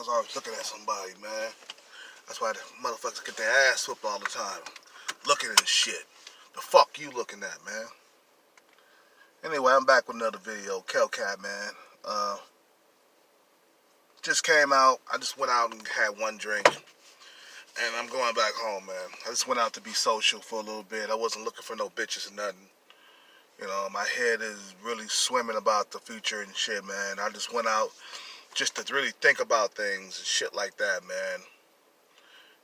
always looking at somebody, man. That's why the motherfuckers get their ass whooped all the time. Looking at shit. The fuck you looking at, man? Anyway, I'm back with another video. Kelcat, man. Just came out. I just went out and had one drink. And I'm going back home, man. I just went out to be social for a little bit. I wasn't looking for no bitches or nothing. You know, my head is really swimming about the future and shit, man. I just went out just to really think about things and shit like that, man.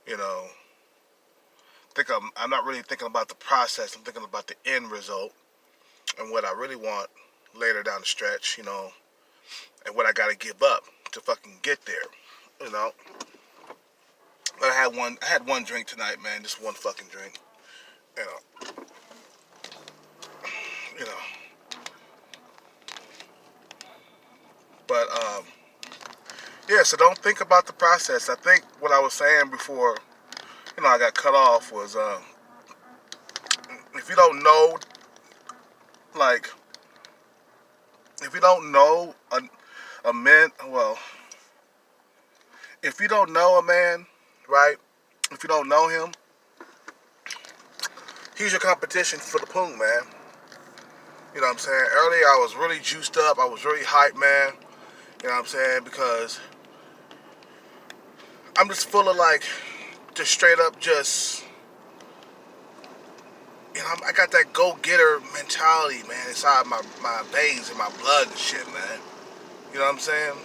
You know, I'm not really thinking about the process. I'm thinking about the end result and what I really want later down the stretch, you know, and what I gotta give up to fucking get there, you know. But I had one drink tonight, man. Just one fucking drink, you know. But yeah. So don't think about the process. I think what I was saying before, you know, I got cut off was if you don't know, like, if you don't know a man, well, if you don't know a man, right? If you don't know him, he's your competition for the poon, man. You know what I'm saying? Earlier I was really juiced up. I was really hyped, man. You know what I'm saying? Because I'm just full of like, just straight up just, you know, I got that go-getter mentality, man, inside my veins and my blood and shit, man. You know what I'm saying?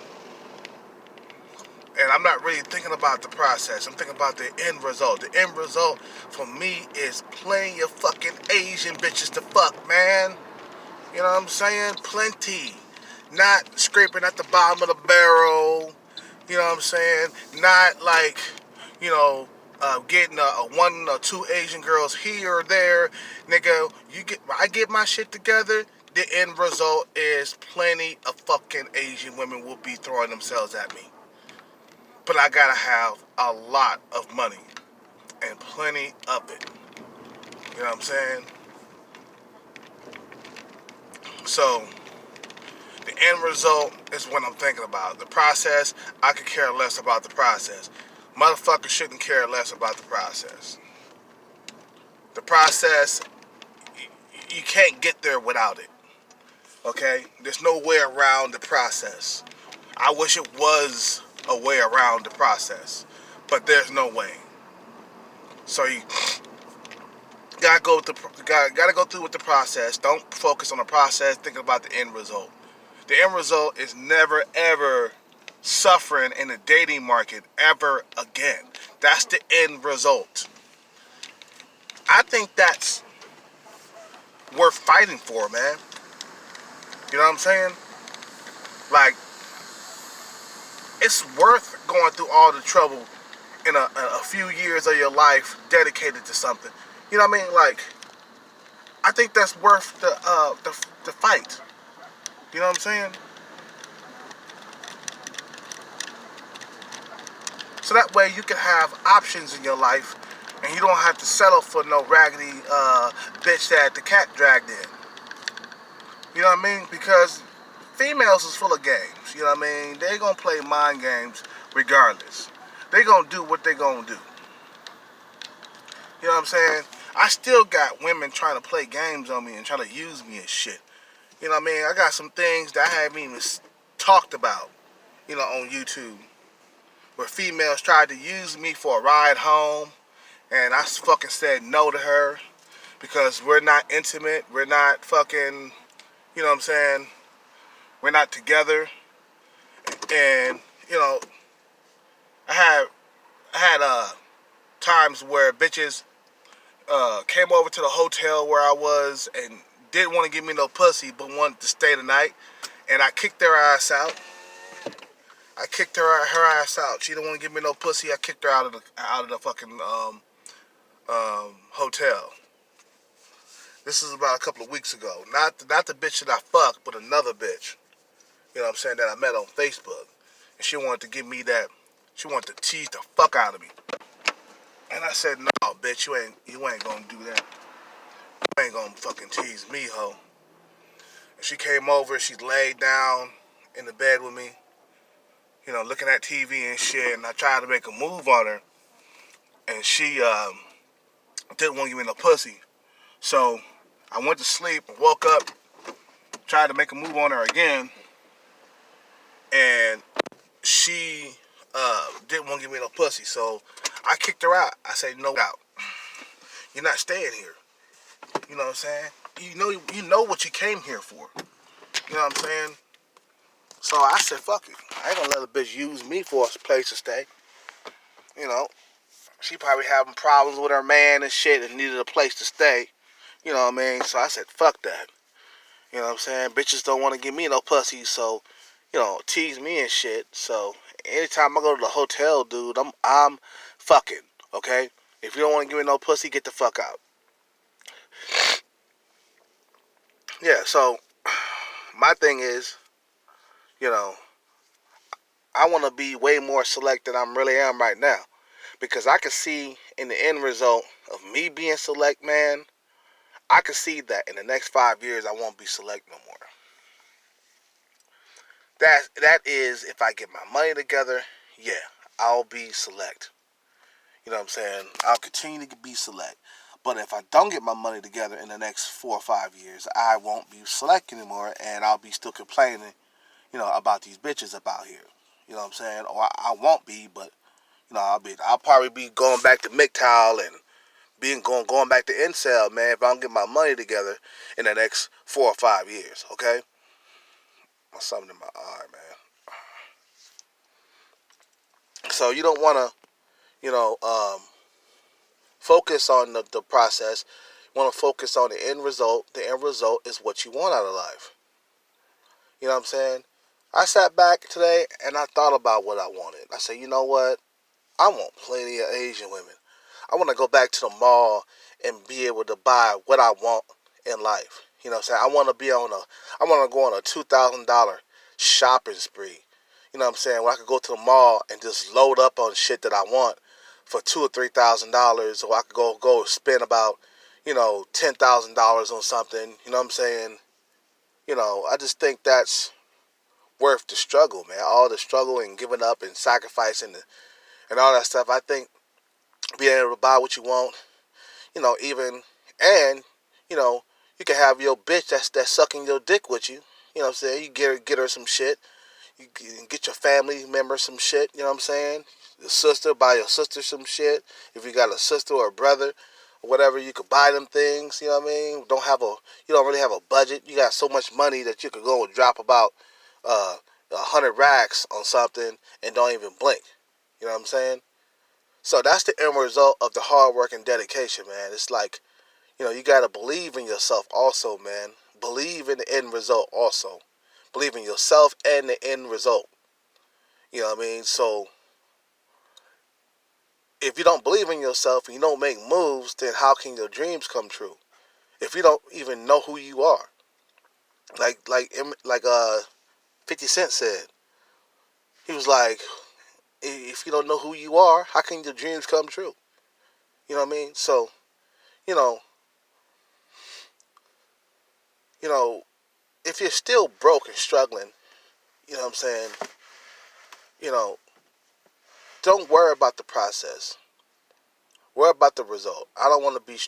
And I'm not really thinking about the process. I'm thinking about the end result. The end result for me is plenty of fucking Asian bitches to fuck, man. You know what I'm saying? Plenty. Not scraping at the bottom of the barrel. You know what I'm saying? Not like, you know, getting a one or two Asian girls here or there. Nigga, I get my shit together. The end result is plenty of fucking Asian women will be throwing themselves at me. But I gotta have a lot of money and plenty of it. You know what I'm saying? So the end result is what I'm thinking about. The process, I could care less about the process. Motherfuckers shouldn't care less about the process. The process, you can't get there without it. Okay? There's no way around the process. I wish it was a way around the process, but there's no way. So you gotta go through with the process. Don't focus on the process. Think about the end result. The end result is never ever suffering in the dating market ever again. That's the end result. I think that's worth fighting for, man. You know what I'm saying? Like, it's worth going through all the trouble in a few years of your life dedicated to something. You know what I mean? Like, I think that's worth the fight. You know what I'm saying? So that way you can have options in your life and you don't have to settle for no raggedy bitch that the cat dragged in. You know what I mean? Because females is full of games. You know what I mean? They gonna play mind games regardless. They gonna do what they gonna do. You know what I'm saying? I still got women trying to play games on me and trying to use me and shit. You know what I mean? I got some things that I haven't even talked about, you know, on YouTube, where females tried to use me for a ride home, and I fucking said no to her because we're not intimate, we're not fucking, you know what I'm saying, we're not together. And, you know, I had times where bitches came over to the hotel where I was and didn't want to give me no pussy but wanted to stay the night, and I kicked their ass out. I kicked her ass out. She didn't want to give me no pussy. I kicked her out of the fucking hotel. This is about a couple of weeks ago. Not the bitch that I fucked, but another bitch. You know what I'm saying, that I met on Facebook. And she wanted to give me that. She wanted to tease the fuck out of me. And I said, no, bitch, you ain't gonna do that. You ain't gonna fucking tease me, ho. And she came over, she laid down in the bed with me. You know, looking at TV and shit, and I tried to make a move on her, and she didn't want to give me no pussy. So I went to sleep and woke up, tried to make a move on her again, and she didn't want to give me no pussy. So I kicked her out. I said, "No out. You're not staying here." You know what I'm saying? You know what you came here for. You know what I'm saying? So I said, "Fuck it. I ain't gonna let a bitch use me for a place to stay." You know, she probably having problems with her man and shit and needed a place to stay. You know what I mean? So I said, "Fuck that." You know what I'm saying? Bitches don't want to give me no pussy, so tease me and shit. So anytime I go to the hotel, dude, I'm fucking. Okay? If you don't want to give me no pussy, get the fuck out. Yeah. So my thing is, you know, I want to be way more select than I really am right now, because I can see in the end result of me being select, man. I can see that in the next 5 years I won't be select no more. That is if I get my money together. Yeah, I'll be select. You know what I'm saying? I'll continue to be select. But if I don't get my money together in the next 4 or 5 years, I won't be select anymore, and I'll be still complaining, about these bitches about here. You know what I'm saying? Or I won't be, but I'll probably be going back to MGTOW and going back to incel, man. If I don't get my money together in the next 4 or 5 years, okay? Something in my eye, man. So you don't want to, focus on the process. You want to focus on the end result. The end result is what you want out of life. You know what I'm saying? I sat back today and I thought about what I wanted. I said, you know what? I want plenty of Asian women. I want to go back to the mall and be able to buy what I want in life. You know what I'm saying? I want to go on a $2,000 shopping spree. You know what I'm saying? Where I could go to the mall and just load up on shit that I want for $2,000 or $3,000, or I could go spend about, $10,000 on something. You know what I'm saying? I just think that's worth the struggle, man. All the struggle and giving up and sacrificing and all that stuff. I think being able to buy what you want, even, and, you can have your bitch that's sucking your dick with you. You know what I'm saying? You get her some shit. You get your family member some shit. You know what I'm saying? Your sister, buy your sister some shit. If you got a sister or a brother or whatever, you could buy them things. You know what I mean? You don't really have a budget. You got so much money that you could go and drop about 100 racks on something and don't even blink. You know what I'm saying? So that's the end result of the hard work and dedication, man. It's like, you got to believe in yourself also, man. Believe in the end result also. Believe in yourself and the end result. You know what I mean? So if you don't believe in yourself and you don't make moves, then how can your dreams come true? If you don't even know who you are. Like 50 Cent said. He was like, if you don't know who you are, how can your dreams come true? You know what I mean? So, you know, if you're still broke and struggling, you know what I'm saying, you know, don't worry about the process. Worry about the result. I don't want to be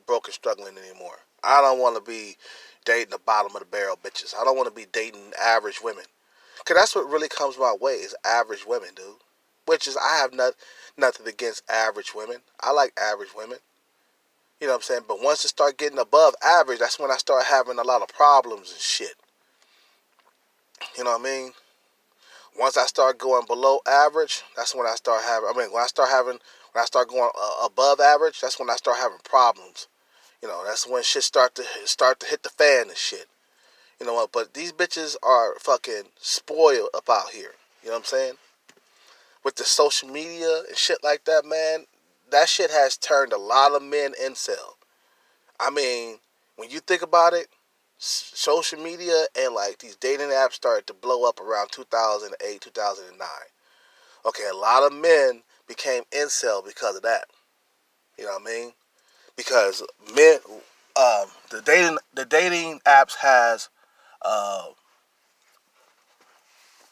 broke and struggling anymore. I don't want to be dating the bottom of the barrel bitches. I don't want to be dating average women. Because that's what really comes my way is average women, dude. Which is, I have nothing against average women. I like average women. You know what I'm saying? But once it start getting above average, that's when I start having a lot of problems and shit. You know what I mean? Once I start going below average, that's when I start having, when I start going above average, that's when I start having problems. That's when shit start to hit the fan and shit. You know what? But these bitches are fucking spoiled up out here. You know what I'm saying? With the social media and shit like that, man, that shit has turned a lot of men incel. I mean, when you think about it, social media and like these dating apps started to blow up around 2008, 2009. Okay, a lot of men became incel because of that. You know what I mean? Because men, the dating apps has.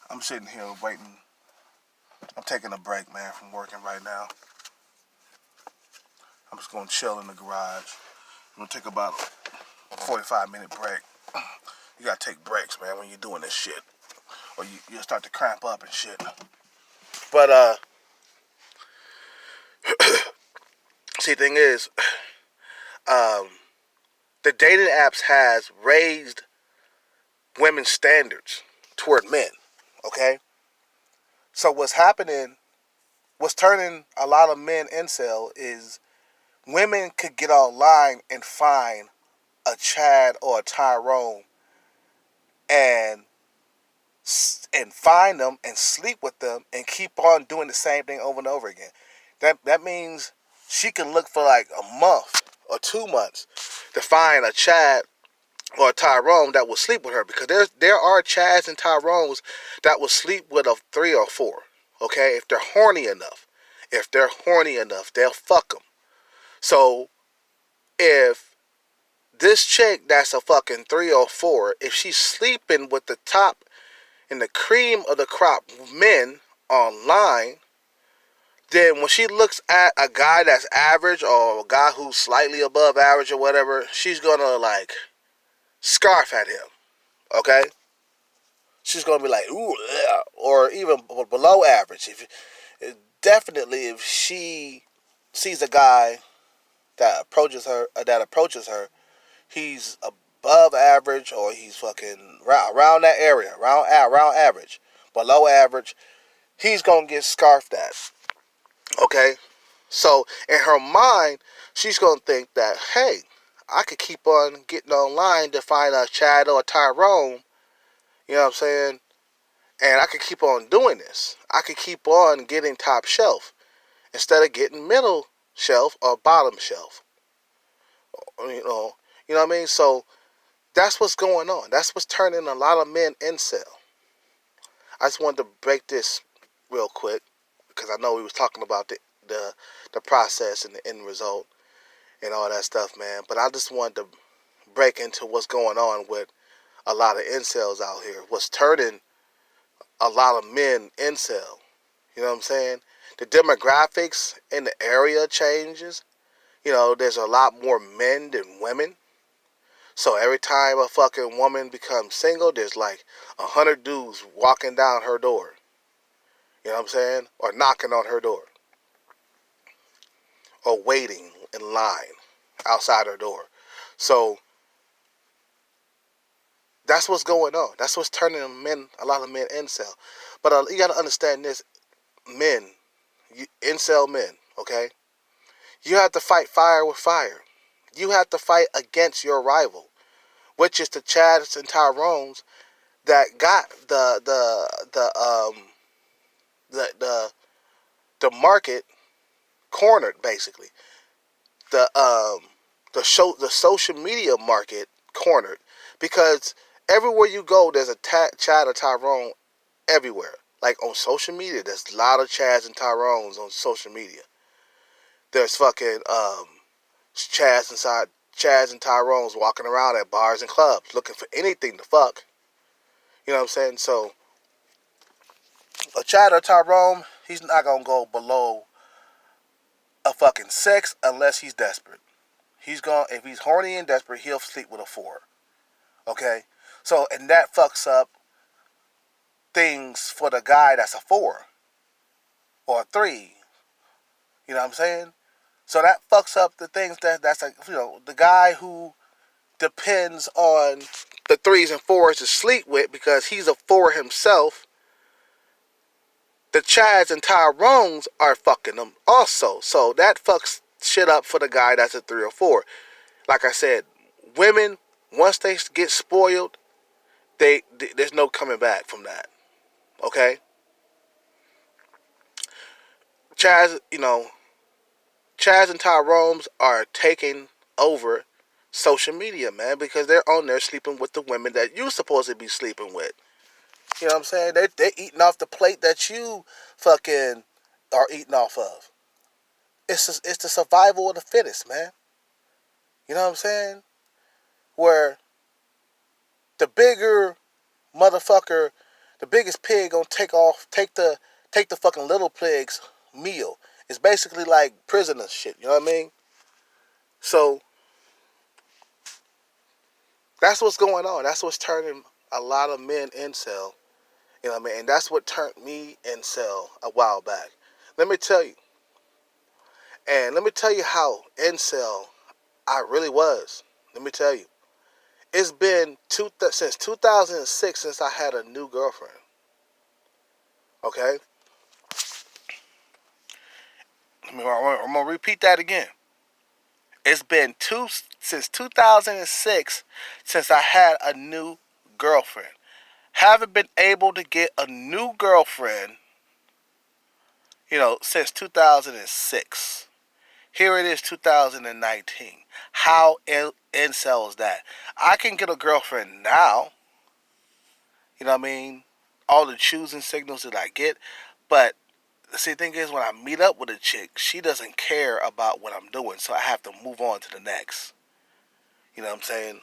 I'm sitting here waiting. I'm taking a break, man, from working right now. I'm just going to chill in the garage. I'm going to take about a 45-minute break. You got to take breaks, man, when you're doing this shit. Or you'll start to cramp up and shit. But, see, the thing is, the dating apps has raised women's standards toward men, okay? So what's happening, what's turning a lot of men incel is women could get online and find a Chad or a Tyrone and find them and sleep with them and keep on doing the same thing over and over again. That means she can look for like a month or 2 months to find a Chad or a Tyrone that will sleep with her, because there are Chads and Tyrones that will sleep with a 3 or 4. Okay, if they're horny enough, they'll fuck them. So if this chick that's a fucking 3 or 4, if she's sleeping with the top and the cream of the crop men online, then when she looks at a guy that's average or a guy who's slightly above average or whatever, she's gonna like scarf at him. Okay, she's gonna be like, ooh, yeah, or even below average. Definitely, if she sees a guy that approaches her, he's above average or he's fucking around that area, around average, below average, he's gonna get scarfed at. Okay, so in her mind, she's gonna think that, hey, I could keep on getting online to find a Chad or a Tyrone. You know what I'm saying? And I could keep on doing this. I could keep on getting top shelf instead of getting middle shelf or bottom shelf. You know what I mean? So that's what's going on. That's what's turning a lot of men incel. I just wanted to break this real quick because I know we was talking about the process and the end result and all that stuff, man. But I just wanted to break into what's going on with a lot of incels out here. What's turning a lot of men incel. You know what I'm saying? The demographics in the area changes. There's a lot more men than women. So every time a fucking woman becomes single, there's like 100 dudes walking down her door. You know what I'm saying? Or knocking on her door. Or waiting in line outside her door. So that's what's going on. That's what's turning a lot of men incel. But you got to understand this, men, incel men, okay? You have to fight fire with fire. You have to fight against your rival, which is the Chads and Tyrones that got the market cornered, basically. The social media market cornered, because everywhere you go, there's a Chad or Tyrone everywhere. Like on social media, there's a lot of Chads and Tyrones on social media. There's fucking Chads and Tyrones walking around at bars and clubs looking for anything to fuck. You know what I'm saying? So a Chad or Tyrone, he's not gonna go below a fucking 6 unless he's desperate. If he's horny and desperate, he'll sleep with a 4. Okay? So, and that fucks up things for the guy that's a 4 or a 3. You know what I'm saying? So that fucks up the things that's like, the guy who depends on the 3s and 4s to sleep with because he's a 4 himself. The Chads and Tyrones are fucking them also. So that fucks shit up for the guy that's a 3 or 4. Like I said, women, once they get spoiled, there's no coming back from that. Okay? Chads and Tyrones are taking over social media, man, because they're on there sleeping with the women that you supposed to be sleeping with. You know what I'm saying? They're eating off the plate that you fucking are eating off of. It's the survival of the fittest, man. You know what I'm saying? Where the bigger motherfucker, the biggest pig gonna take take the fucking little pig's meal. It's basically like prisoner shit. You know what I mean? So that's what's going on. That's what's turning a lot of men incel. You know what I mean? And that's what turned me incel a while back. Let me tell you. And let me tell you how incel I really was. Let me tell you. It's been since 2006 since I had a new girlfriend. Okay? I'm going to repeat that again. It's been since 2006 since I had a new girlfriend. Haven't been able to get a new girlfriend, since 2006. Here it is, 2019. How incel is that? I can get a girlfriend now. You know what I mean? All the choosing signals that I get. But see, the thing is, when I meet up with a chick, she doesn't care about what I'm doing. So I have to move on to the next. You know what I'm saying?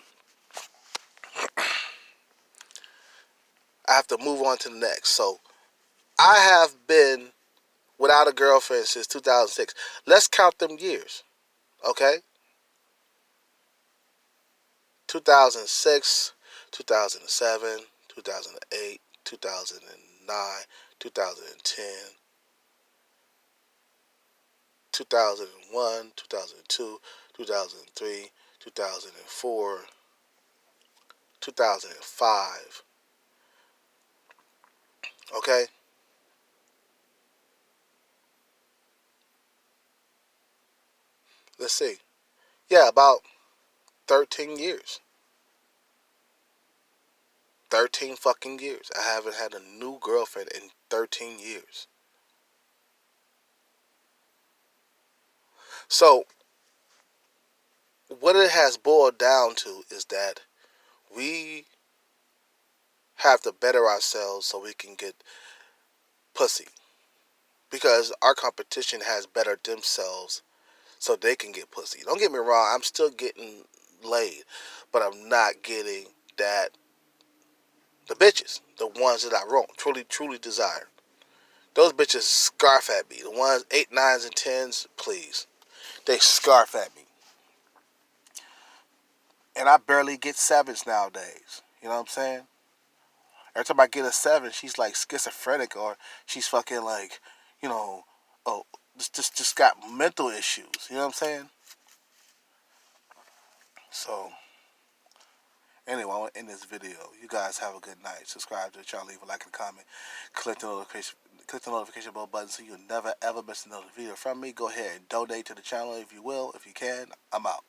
I have to move on to the next. So I have been without a girlfriend since 2006. Let's count them years. Okay? 2006, 2007, 2008, 2009, 2010, 2001, 2002, 2003, 2004, 2005. Okay? Let's see. Yeah, about 13 years. 13 fucking years. I haven't had a new girlfriend in 13 years. So, what it has boiled down to is that we have to better ourselves so we can get pussy. Because our competition has bettered themselves so they can get pussy. Don't get me wrong, I'm still getting laid, but I'm not getting the bitches, the ones that I truly desire. Those bitches scarf at me. The ones 8, 9s, and 10s, please. They scarf at me. And I barely get 7s nowadays. You know what I'm saying? Every time I get a 7, she's like schizophrenic or she's fucking like, oh, just got mental issues. You know what I'm saying? So, anyway, I want to end this video. You guys have a good night. Subscribe to the channel, leave a like and a comment. Click the notification bell button so you'll never ever miss another video from me. Go ahead and donate to the channel if you will. If you can, I'm out.